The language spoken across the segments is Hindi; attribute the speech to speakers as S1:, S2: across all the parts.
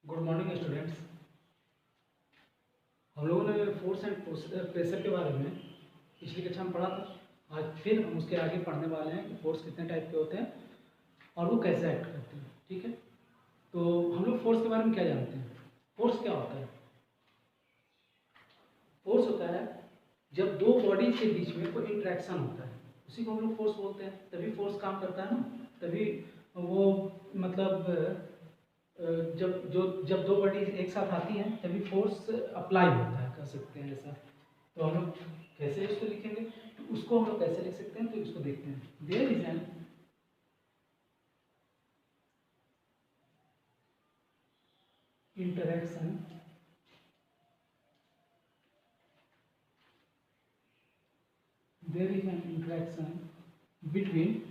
S1: Good morning students. हम लोगों ने फोर्स एंड प्रेशर के बारे में पिछली कक्षा में पढ़ा था। आज फिर हम उसके आगे पढ़ने वाले हैं कि फोर्स कितने टाइप के होते हैं और वो कैसे एक्ट करते हैं। ठीक है, तो हम लोग फोर्स के बारे में क्या जानते हैं? फोर्स क्या होता है? फोर्स होता है जब दो बॉडीज के बीच में कोई इंट्रैक्शन होता है, उसी को हम लोग फोर्स बोलते हैं। तभी फोर्स काम करता है ना, तभी वो मतलब जब दो बॉडी एक साथ आती हैं तभी फोर्स अप्लाई होता है, कह सकते हैं ऐसा। तो हम लोग कैसे इसको लिखेंगे, तो उसको हम लोग कैसे लिख सकते हैं, तो इसको देखते हैं। There is an interaction there is an interaction between,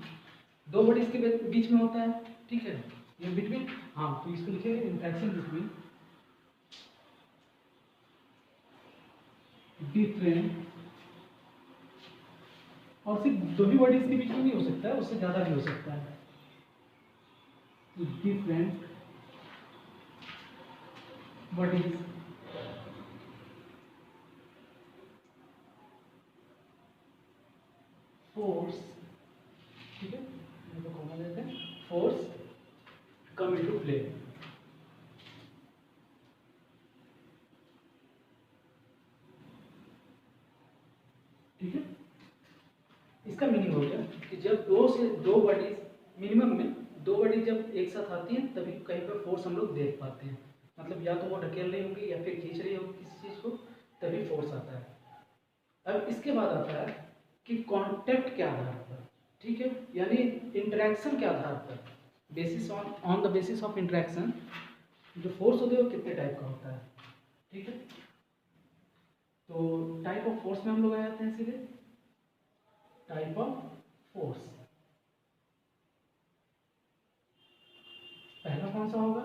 S1: दो बॉडीज के बीच में होता है। ठीक है, ये बिटवीन, हाँ तो इसको लिखेंगे इंटरेक्शन बिटवीन डिफरेंट, और सिर्फ दो ही बॉडीज के बीच में नहीं हो सकता है, उससे ज़्यादा भी हो सकता है। डिफरेंट बॉडीज फोर्स, ठीक है, तो कॉमन लेते हैं, फोर्स कम इनटू प्ले। ठीक है, इसका मीनिंग हो गया कि जब दो बॉडीज, मिनिमम में दो बॉडीज जब एक साथ आती हैं तभी कहीं पर फोर्स हम लोग देख पाते हैं। मतलब या तो वो ढकेल रही होंगी या फिर खींच रही होगी किसी चीज़ को, तभी फोर्स आता है। अब इसके बाद आता है कि कांटेक्ट के आधार पर, ठीक है, यानी इंटरेक्शन के आधार पर, basis on the basis of interaction, जो फोर्स होते हैं वो कितने टाइप का होता है। ठीक है, तो टाइप ऑफ फोर्स में हम लोग आ जाते हैं सीधे। टाइप ऑफ फोर्स पहला कौन सा होगा?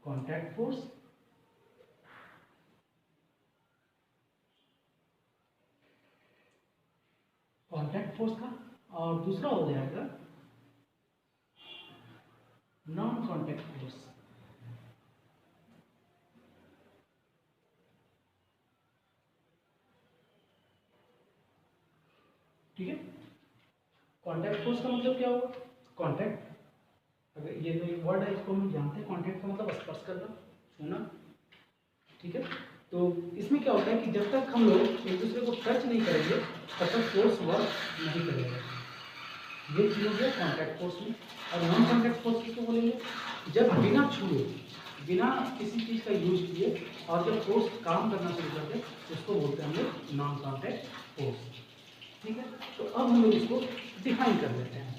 S1: Contact force. कांटेक्ट फोर्स का, और दूसरा हो जाएगा नॉन कांटेक्ट फोर्स। ठीक है, कांटेक्ट फोर्स का मतलब क्या होगा? कांटेक्ट, अगर ये जो एक वर्ड है इसको हम जानते हैं, कांटेक्ट का मतलब स्पर्श करना, छूना। ठीक है, तो इसमें क्या होता है कि जब तक हम लोग एक दूसरे को टच नहीं करेंगे तब तक फोर्स वर्क नहीं करेगा। ये चीज हो गया कॉन्टैक्ट फोर्स में। और नॉन कॉन्टैक्ट फोर्स किसको बोलेंगे? जब बिना छुए, बिना किसी चीज़ का यूज किए और जब फोर्स काम करना शुरू कर दे, उसको बोलते हैं हम लोग नॉन कॉन्टैक्ट फोर्स। ठीक है, तो अब हम लोग इसको डिफाइन कर लेते हैं।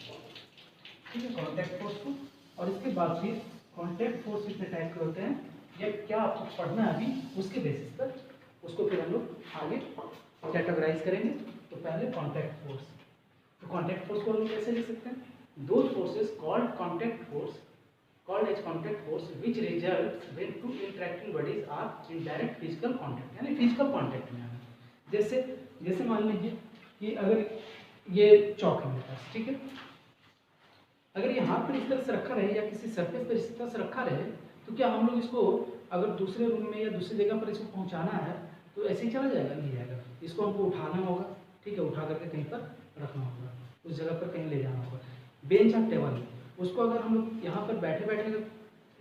S1: ठीक है, कॉन्टैक्ट फोर्स को, और इसके बाद फिर कॉन्टैक्ट फोर्स कितने टाइप के होते हैं, या क्या आपको पढ़ना है अभी, उसके बेसिस पर उसको फिर हम लोग आगे कैटेगराइज करेंगे। तो पहले कॉन्टैक्ट फोर्स, तो कॉन्टैक्ट फोर्स को हम कैसे लिख सकते हैं? Those forces called contact force, called as contact force which results when two interacting bodies are in direct physical contact, यानी physical contact में आना। जैसे जैसे मान लीजिए कि अगर ये चौक है मेरे पास, ठीक है, अगर ये हाथ पर इस तरह से रखा रहे या किसी सरफेस पर इस तरह से रखा रहे, तो क्या हम लोग इसको अगर दूसरे रूम में या दूसरी जगह पर इसको पहुंचाना है तो ऐसे ही चला जाएगा? नहीं जाएगा, इसको हमको उठाना होगा। ठीक है, उठा करके कहीं पर रखना होगा, उस जगह पर कहीं ले जाना होगा। बेंच और टेबल, उसको अगर हम लोग यहाँ पर बैठे बैठे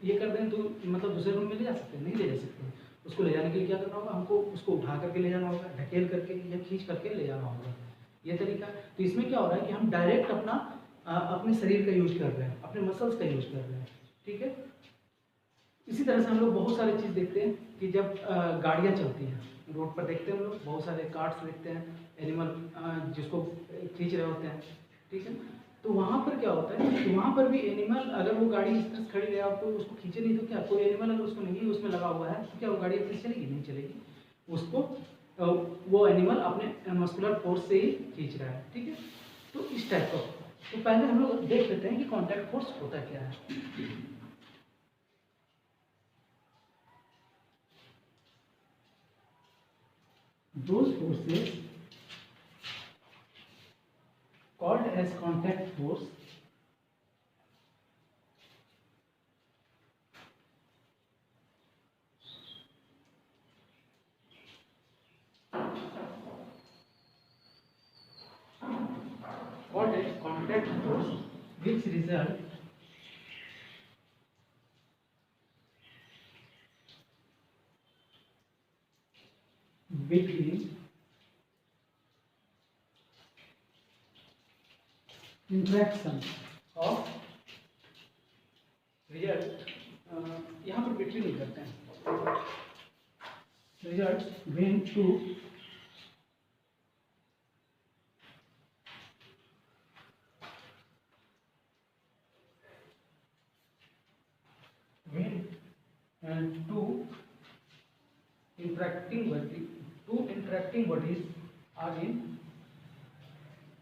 S1: ये कर दें तो मतलब दूसरे रूम में ले जा सकते हैं? नहीं ले जा सकते हैं। उसको ले जाने के लिए क्या करना होगा? हमको उसको उठा करके ले जाना होगा, ढकेल करके या खींच करके ले जाना होगा। ये तरीका। तो इसमें क्या हो रहा है कि हम डायरेक्ट अपने शरीर का यूज कर रहे हैं, अपने मसल्स का यूज कर रहे हैं। ठीक है, इसी तरह से हम लोग बहुत सारी चीज़ देखते हैं कि जब गाड़ियाँ चलती हैं रोड पर, देखते हैं हम लोग बहुत सारे कार्ट्स देखते हैं, एनिमल जिसको खींच रहे होते हैं। ठीक है, तो वहाँ पर क्या होता है कि वहाँ पर भी एनिमल, अगर वो गाड़ी इस तरह से खड़ी है, आपको उसको खींचे नहीं तो क्या, कोई एनिमल अगर उसको नहीं उसमें लगा हुआ है तो क्या वो गाड़ी अपनी चलेगी? नहीं चलेगी। उसको वो एनिमल अपने मस्कुलर फोर्स से ही खींच रहा है। ठीक है, तो इस टाइप का। तो पहले हम लोग देख लेते हैं कि कॉन्टैक्ट फोर्स होता क्या है। Those forces called as contact force called as contact force, which result between interaction of result, यहाँ पर between नहीं करते हैं, result when two two interacting bodies are in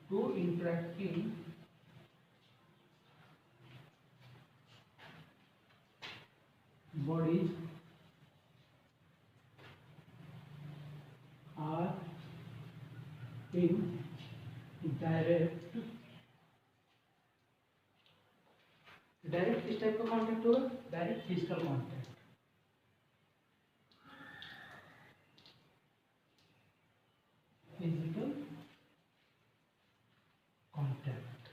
S1: two interacting bodies are in direct किस टाइप का कांटेक्ट होगा, direct physical contact, physical contact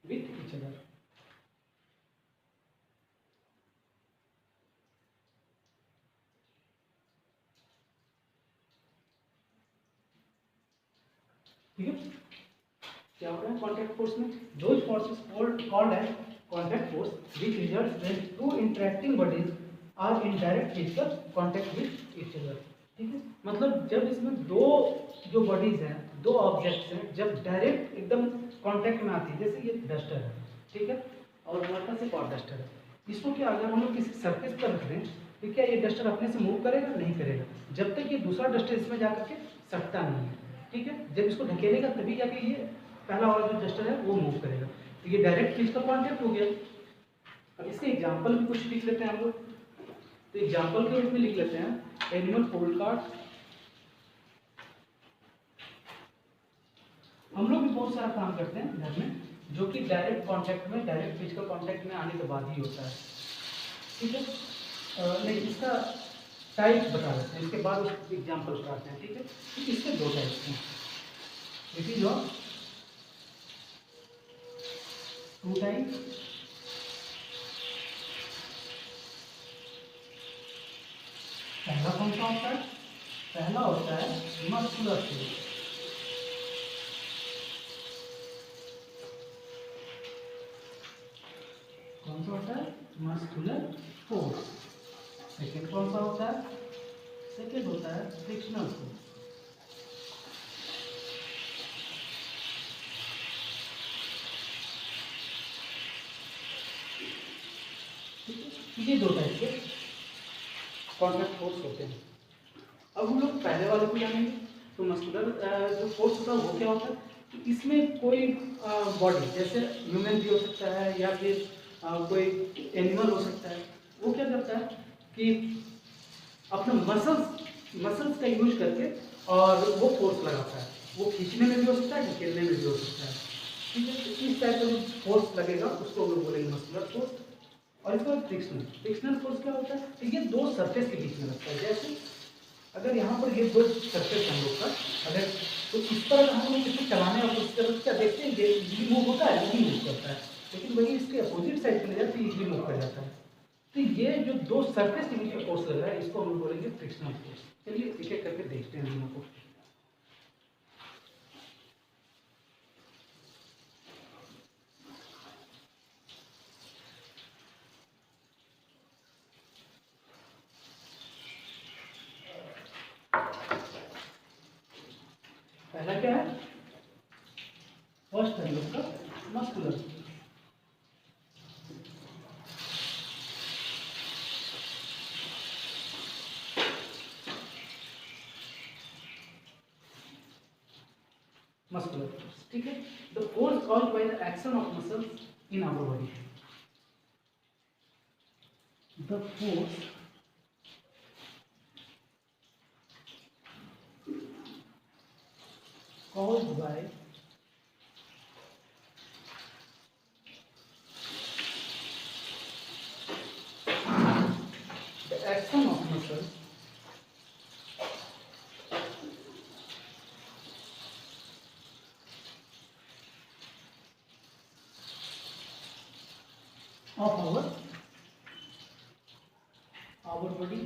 S1: with each other. ठीक है, क्या हो रहा है कॉन्टैक्ट फोर्स में, those forces called as contact force which results when two interacting bodies are in direct physical contact with each other. ठीक है, मतलब जब इसमें दो जो बॉडीज हैं, दो ऑब्जेक्ट्स हैं, जब डायरेक्ट एकदम कॉन्टैक्ट में आती है, जैसे ये डस्टर है, ठीक है, और हमारे पास एक और डस्टर है, इसको क्या अगर हम लोग किसी सरफेस पर रख दें तो क्या ये डस्टर अपने से मूव करेगा, नहीं करेगा, जब तक ये दूसरा डस्टर इसमें जाकर के सटता नहीं है। ठीक है, जब इसको ढकेलेगा तभी जाके ये पहला वाला जो डस्टर है वो मूव करेगा, तो ये डायरेक्ट फिजिकल कांटेक्ट हो गया। अब इसके एग्जांपल भी कुछ लिख लेते हैं हम लोग, तो एग्जांपल के रूप में लिख लेते हैं एनिमल पोल कार्ड। हम लोग भी बहुत सारा काम करते हैं घर में जो कि डायरेक्ट कांटेक्ट में, डायरेक्ट फिजिकल कांटेक्ट में आने के बाद ही होता है। ठीक है, नहीं इसका टाइप बता देते हैं, इसके बाद उस एग्जाम्पल बताते हैं। ठीक है, तो इसके दो टाइप्स हैं, it is of two type, पहला कौन सा होता है, पहला होता है मस्कुलर फोर्स, कौन सा होता है मस्कुलर फोर्स। सेकेंड कौन सा होता है, सेकेंड होता है फ्रिक्शनल फोर्स। ये दो टाइप के कॉन्टैक्ट फोर्स होते हैं। अब हम लोग पहले वाले को जानेंगे, तो मस्कुलर जो फोर्स होता है वो क्या होता है, तो इसमें कोई बॉडी जैसे ह्यूमन भी हो सकता है या फिर कोई एनिमल हो सकता है, वो क्या करता है कि अपना मसल्स का यूज करके और वो फोर्स लगाता है, वो खींचने में भी हो सकता है, ढकेलने में भी हो सकता है। ठीक है, तो इस टाइप का जो फोर्स लगेगा उसको हम लोग बोलेंगे मस्कुलर फोर्स। और इसका फ्रिक्शनल फोर्स क्या होता है, तो ये दो सरफेस के बीच में लगता है। जैसे अगर यहाँ पर ये दो सरफेस हम लोग का, अगर तो इस पर अगर हम लोग इसको चलाने और कोशिश करें तो क्या देखते हैं ये मूव होता है, नहीं मूव करता है, लेकिन वही इसके अपोजिट साइड पर ले जाए तो इजीली मूव कर जाता है। तो ये जो दो सरफेस के बीच में फोर्स लग रहा है इसको हम लोग बोलेंगे फ्रिक्शनल फोर्स। चलिए एक एक करके देखते हैं दोनों को। पहला क्या है, फर्स्ट है इसका मस्कुलर। मस्कुलर फोर्स, ठीक है, the force caused by the action of muscles in our body, the force caused by the action of muscles of our body.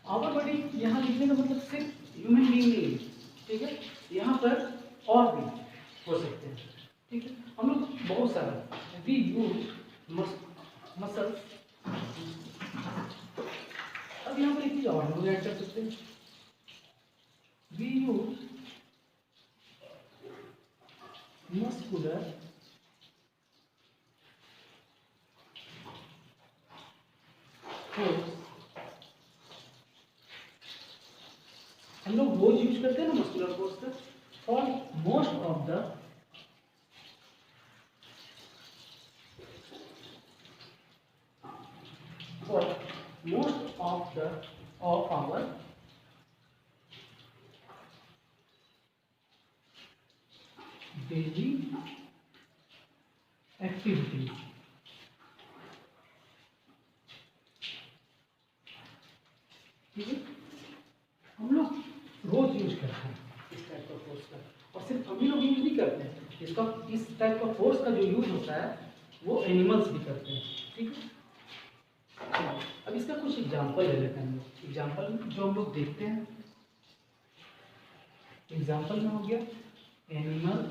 S1: Our body यहाँ लिखने का मतलब सिर्फ ह्यूमन बीइंग नहीं है, ठीक है, यहाँ पर और भी हो सकते हैं, ठीक है। हम लोग बहुत सारा वी यूज मसल्स। अब यहाँ पर एक चीज और हम लोग ऐड कर सकते हैं, वी यूज मस्कुलर फोर्स। हम लोग रोज यूज करते हैं ना मस्कुलर फोर्स का, for most of the of our daily activities। ठीक है, हम लोग रोज यूज करते हैं इस टाइप का फोर्स का, और सिर्फ हम ही लोग यूज नहीं करते हैं इसका, इस टाइप का फोर्स का जो यूज होता है वो एनिमल्स भी करते हैं, ठीक है। अब इसका कुछ एग्जांपल ले लेते हैं हम लोग। एग्जांपल जो हम लोग देखते हैं, एग्जांपल में हो गया एनिमल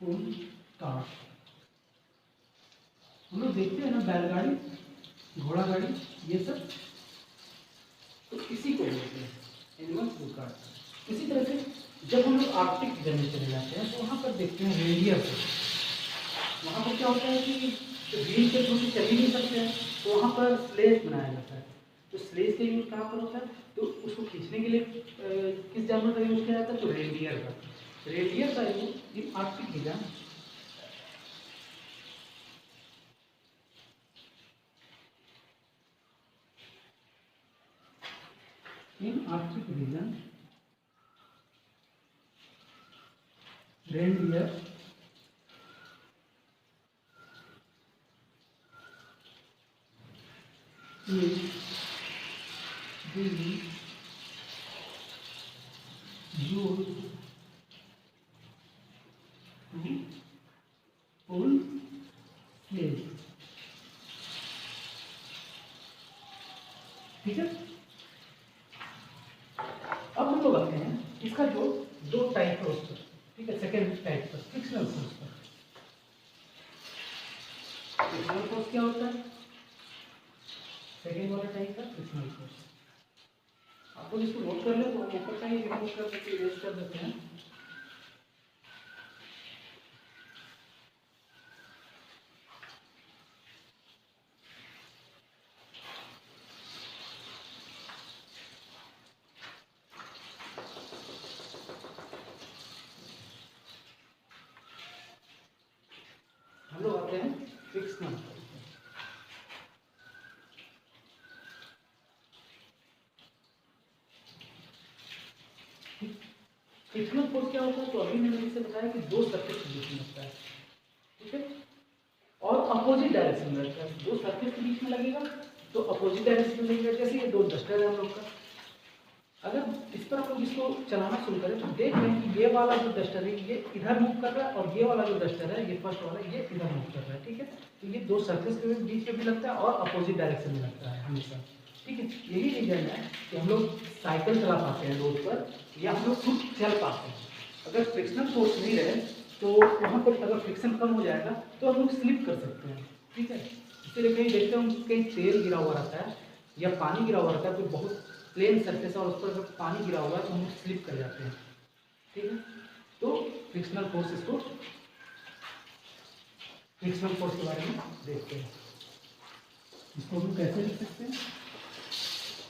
S1: पुल कार्ट। हम लोग देखते हैं ना बैलगाड़ी, घोड़ा गाड़ी, ये सब, तो इसी को बोलते हैं एनिमल पुल कार्ट। इसी तरह से जब हम लोग आर्कटिक रीजन में चले जाते हैं तो वहाँ पर देखते हैं रेडियर। वहाँ पर क्या होता है कि व्हील के थ्रू से चल ही नहीं सकते हैं, तो वहाँ पर स्लेज बनाया जाता है। तो स्लेज का यूज कहाँ पर होता है, तो उसको खींचने के लिए किस जानवर का यूज किया जाता है, तो रेडियर का। रेडियर का use in Arctic region reindeer is being used to pull slaves। ठीक है, अब हम लोग आते हैं इसका जो दो टाइप है उस पर, ठीक है। सेकेंड टाइप पर फ्रिक्शनल फोर्स पर। फ्रिक्शनल फोर्स क्या होता है, सेकेंड वाला टाइप का फ्रिक्शनल फोर्स। आपको इसको नोट कर ले तो हम ऊपर का ही रिमूव कर सकते हैं, इरेज कर देते हैं। हम लोग आते हैं फ्रिक्शनल फोर्स। फ्रिक्शनल फोर्स क्या होता है, तो अभी मैंने इससे बताया कि दो सरफेस के बीच में लगता है, ठीक है, और अपोजिट डायरेक्शन में लगता है। दो सरफेस के बीच में लगेगा तो अपोजिट डायरेक्शन में लगेगा। जैसे ये दो डस्टर है हम लोग का, अगर इस पर हम लोग इसको चलाना शुरू करें तो देख रहे हैं कि ये वाला जो डस्टर है ये इधर मूव कर रहा है, और ये वाला जो डस्टर है, ये फर्स्ट वाला, ये इधर मूव कर रहा है, ठीक है। तो ये दो सरफेस के बीच में भी लगता है और अपोजिट डायरेक्शन में लगता है हमेशा, ठीक है। यही रीजन है कि हम लोग साइकिल चला पाते हैं रोड पर, या हम लोग खुद चल पाते हैं। अगर फ्रिक्शनल फोर्स नहीं रहे तो वहाँ पर अगर फ्रिक्शन कम हो जाएगा तो हम लोग स्लिप कर सकते हैं, ठीक है। इसीलिए कहीं देखते हैं कहीं तेल गिरा हुआ रहता है या पानी गिरा हुआ रहता है, तो बहुत प्लेन सरफेस और उस पर अगर पानी गिरा हुआ है तो हम लोग स्लिप कर जाते हैं, ठीक है। तो फ्रिक्शनल फोर्स, इसको फ्रिक्शनल फोर्स के बारे में देखते हैं। इसको हम कैसे लिख सकते हैं,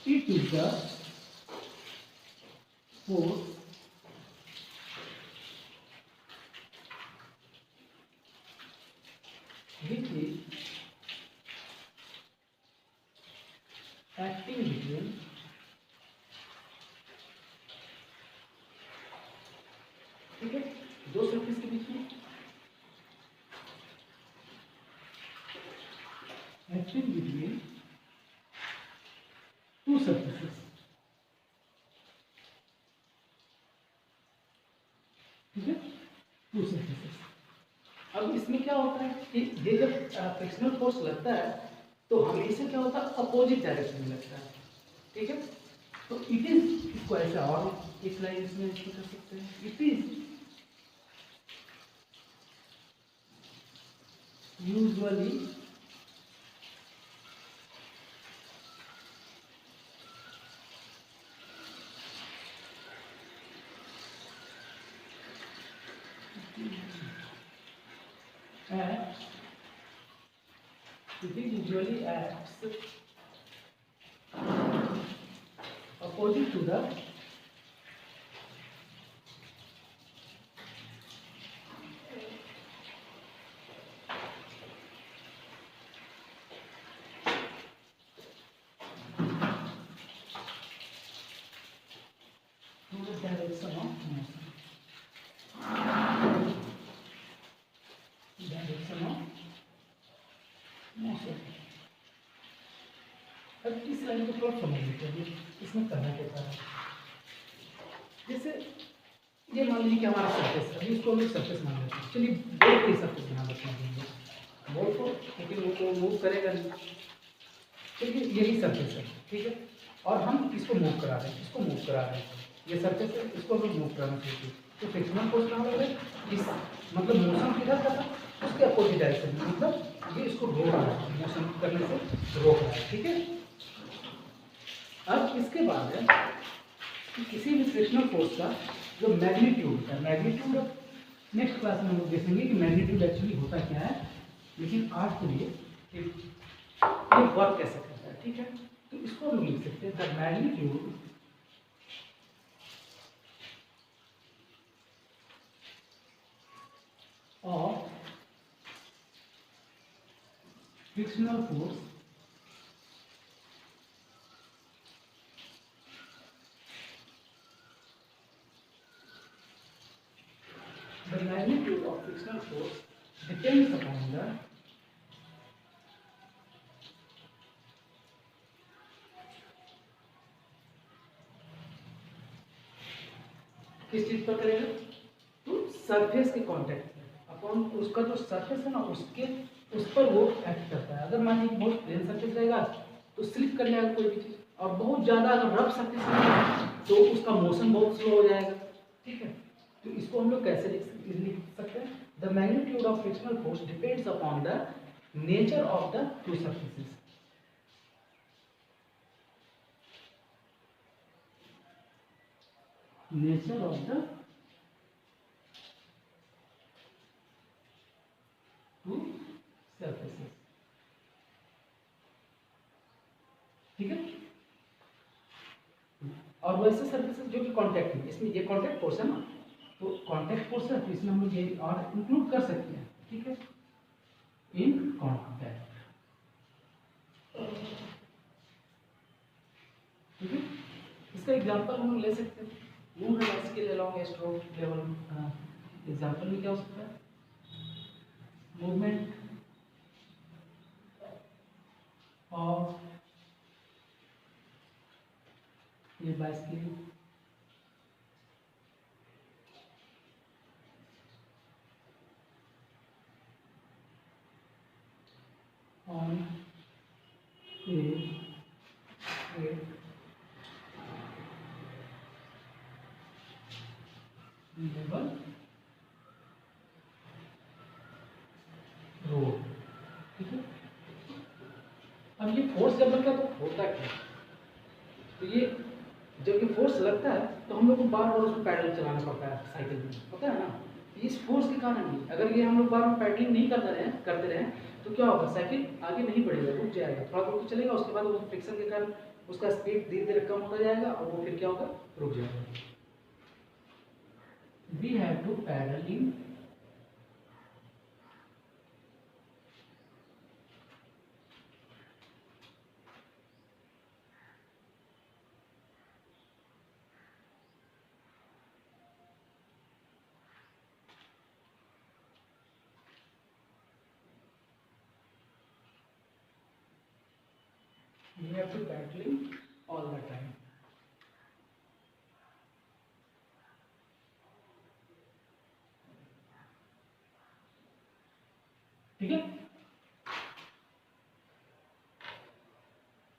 S1: it is the force which is acting between ठीक है दो सरफेस के बीच में, acting between two surfaces। ये जब फ्रिक्शनल फोर्स लगता है तो हमेशा क्या होता है, अपोजिट डायरेक्शन में लगता है, ठीक है। तो इट इज, इसको ऐसे और एक लाइन इसमें इसको कर सकते हैं, it is usually acts opposite to the direction of motion. Direction of motion. अब इस लाइन को थोड़ा समझ लेते हैं इसमें करना क्या है। जैसे ये मान लीजिए कि हमारा सरफेस है, अभी इसको हम सरफेस मान लेते हैं। चलिए बॉल को सरफेस बना लेते हैं, बॉल को, लेकिन वो मूव करेगा नहीं, क्योंकि यही सरफेस है, ठीक है। और हम इसको मूव करा रहे हैं, इसको मूव करा रहे हैं, ये सरफेस है, इसको हम मूव कराना चाहिए। तो फ्रिक्शनल फोर्स कहाँ लग रहा है, इस मतलब मोशन किधर कर रहा है, उसके अपोजिट डायरेक्शन में, मतलब ये इसको रोक रहा है, मोशन करने से रोक रहा है, ठीक है। अब इसके बाद है कि किसी भी फ्रिक्शनल फोर्स का जो मैग्नीट्यूड है, मैग्नीट्यूड नेक्स्ट क्लास में हम लोग देखेंगे कि मैग्नीट्यूड एक्चुअली होता क्या है, लेकिन आज के लिए ये वर्क कैसे करता है, ठीक है। तो इसको हम लिख सकते हैं the magnitude of frictional force the magnitude of frictional force depends upon the किस चीज पर करेगा, तो सरफेस के कांटेक्ट में अपॉन उसका जो सरफेस है ना, उसके उस पर वो एक्ट करता है। अगर मान लीजिए बहुत प्लेन सरफेस रहेगा तो स्लिप कर जाएगा कोई भी चीज, और बहुत ज्यादा अगर रफ सरफेस रहेगा तो उसका मोशन बहुत स्लो हो जाएगा, ठीक है। तो इसको हम लोग कैसे लिख सकते हैं, the magnitude of frictional force depends upon the nature of the two surfaces. Nature of the two surfaces, ठीक है। और वैसे सरफेसेस जो कि कांटेक्ट है, इसमें ये कांटेक्ट फोर्स है ना, तो कांटेक्ट फोर्स है, तो इसमें हम लोग ये और इंक्लूड कर सकते हैं, ठीक है, इन कांटेक्ट, ठीक है। इसका एग्जांपल हम ले सकते हैं, move and scale along A stroke level. Example में क्या हो सकता है, मूवमेंट ऑफ ये bicycle on a level road, ठीक है। अब ये फोर्स जब लगता है तो होता क्या है, तो ये जब ये फोर्स लगता है तो हम लोग को बार बार उसमें पैडल चलाना पड़ता है साइकिल में, पता है ना। इस फोर्स के कारण ही अगर ये हम लोग बार बार पैडलिंग नहीं करते रहे तो क्या होगा, साइकिल आगे नहीं बढ़ेगा, रुक जाएगा, थोड़ा दूर चलेगा, उसके बाद वो फ्रिक्शन के कारण उसका स्पीड धीरे धीरे कम होता जाएगा और वो फिर क्या होगा, रुक जाएगा। We have to paddling all the time, ठीक है।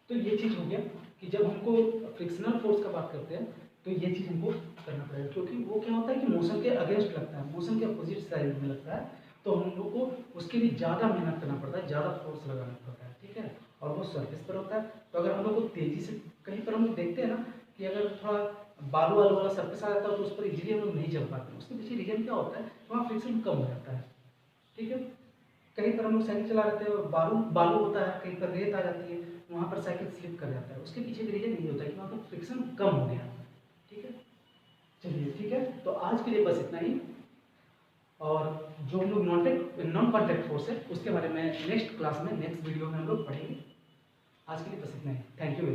S1: तो ये चीज़ हो गया कि जब हमको फ्रिक्शनल फोर्स का बात करते हैं तो ये चीज़ हमको करना पड़ेगा, क्योंकि वो क्या होता है कि मोशन के अगेंस्ट लगता है, मोशन के अपोजिट साइड में लगता है, तो हम लोग को उसके लिए ज़्यादा मेहनत करना पड़ता है, ज़्यादा फोर्स लगाना पड़ता है, ठीक है। और वो सरफेस पर होता है, तो अगर हम लोग को तेज़ी से कहीं पर हम लोग देखते हैं ना कि अगर थोड़ा बालू वालू वाला सरफेस आ जाता है तो उस पर इजीली हम लोग नहीं चल पाते, उसके पीछे रीजन क्या होता है, वहाँ फ्रिक्शन कम हो जाता है, ठीक है। कहीं पर हम लोग साइकिल चला रहे थे, बालू बालू होता है, कहीं पर रेत आ जाती है, वहाँ पर साइकिल स्लिप कर जाता है, उसके पीछे भी रीजन यही होता है कि वहाँ पर फ्रिक्शन कम हो गया, ठीक है। चलिए ठीक है, तो आज के लिए बस इतना ही। और जो हम लोग नॉन कॉन्टैक्ट फोर्स है उसके बारे में नेक्स्ट क्लास में, नेक्स्ट वीडियो में हम लोग पढ़ेंगे। आज के लिए बस इतना ही। Thank you very much.